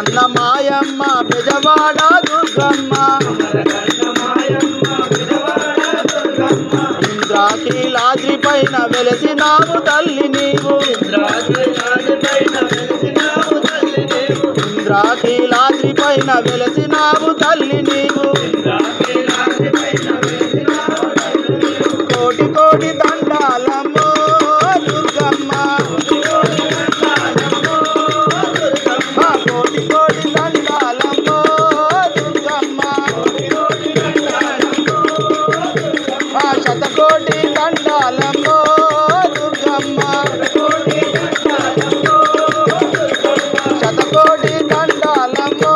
కన్న మాయమ్మ బెజవాడ దుర్గమ్మ ఇంద్రాకీలాద్రి పైన వెలసినావు తల్లి నీవు ఇంద్రాకీలాద్రి పైన వెలసినావు తల్లి నీవు కోటి కోటి దండాలమ్మో దుర్గమ్మ కోటి కోటి దండాలమ్మో దుర్గమ్మ శతకోటి దండాలమ్మో దుర్గమ్మ శతకోటి దండాలమ్మో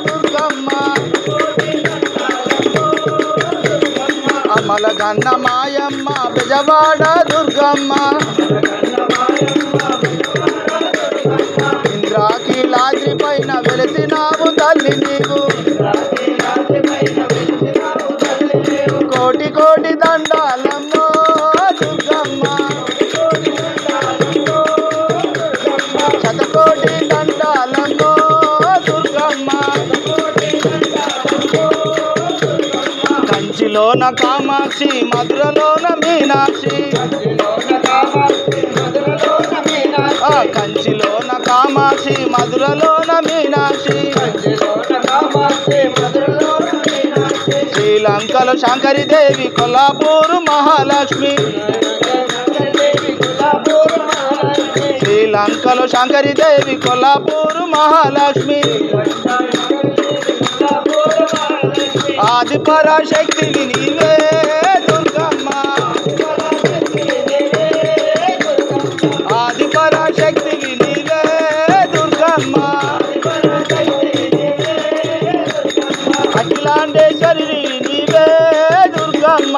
దుర్గమ్మ అమలగన్న మాయమ్మ బెజవాడ దుర్గమ్మ ఇంద్రాకీలాద్రి పైన వెలసినావు తల్లి నీవు కోటి కోటి దండాలమ్మో దుర్గమ్మ శతకోటి దండాలమ్మో దుర్గమ్మ కంచిలోన కామాక్షి మధురలోన మీనాక్షి కంచిలోన కామాక్షి మధురలోన మీనాక్షి శ్రీలంకలో శంకరిదేవి కొల్లాపూరు మహాలక్ష్మి శ్రీలంకలో శంకరిదేవి కొల్లాపూరు మహాలక్ష్మి ఆది పరాశక్తివి నీవే దుర్గమ్మ ఆది పరాశక్తివి నీవే దుర్గమ్మ అఖిలాండేశ్వరి నీవే దుర్గమ్మ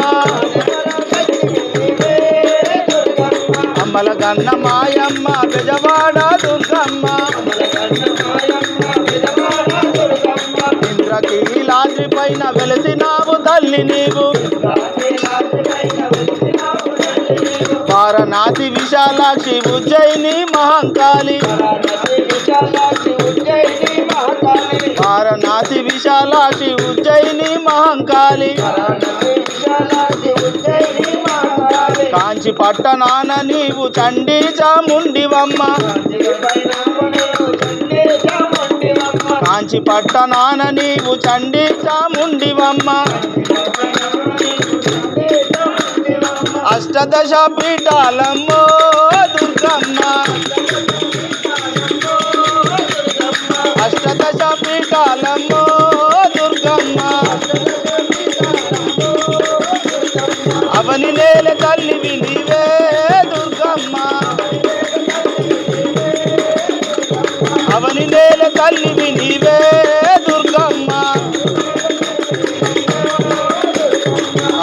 అమ్మలగన్న మాయమ్మ బెజవాడ దుర్గమ్మ ఇంద్రకీలాద్రి పైన వెలసినావు తల్లి నీవు వారణాసి విశాలాక్షి ఉజ్జయిని మహంకాళి వారణాసి విశాలాక్షి ఉజ్జయిని మహంకాళి కాంచి పట్టణాన నీవు చండీ చాముండివమ్మ కాంచి పట్టణాన నీవు చండీ చాముండివమ్మ అష్టదశ పీఠాలమ్మో దుర్గమ్మ అష్టదశ పీఠాలమ్మో దుర్గమ్మ అవని నేల తల్లివి నీవే దుర్గమ్మ అవని నేల తల్లివి నీవే దుర్గమ్మ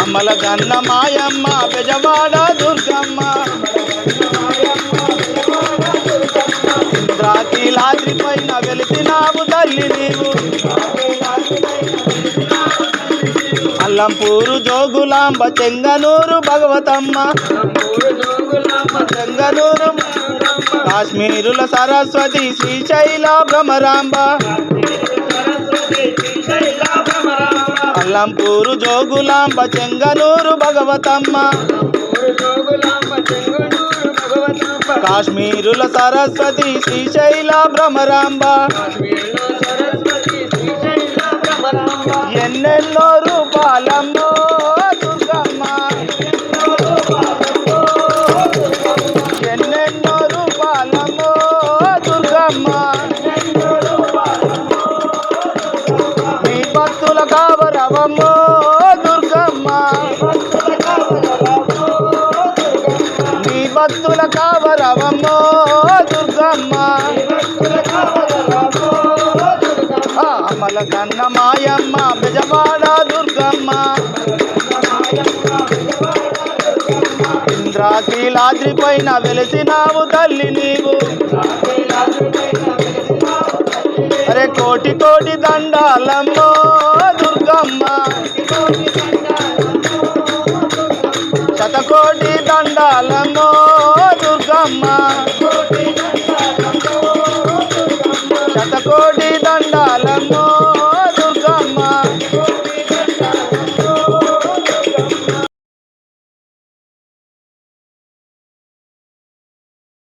అమ్మలగన్న మాయమ్మ బెజవాడ దుర్గమ్మ ఇంద్రాకీలాద్రి పైన వెలిసినావు తల్లి నీవు అల్లంపూరు జోగులాంబ చెంగనూరు భగవతమ్మ చెంగనూరు కాశ్మీరుల సరస్వతి శ్రీశైల భ్రమరాంబ అల్లంపూరు జోగులాంబ చెంగనూరు భగవతమ్మ కాశ్మీరుల సరస్వతి శ్రీశైల భ్రమరాంబ ఎన్నెన్నో రూపాలమ్మో దుర్గమ్మ ఎన్నెన్నో రూపాలమ్మో దుర్గమ్మ నీ భక్తుల కావరవమ్మో దుర్గమ్మ నీ భక్తుల కావరవమ్మో దుర్గమ్మ అమలగన్న మాయమ్మ బెజవాడ దుర్గమ్మ ఇంద్రాకీలాద్రి పైన వెలసినావు తల్లి నీవు అరే కోటి కోటి దండాలమ్మో దుర్గమ్మ శతకోటి దండాలమ్మో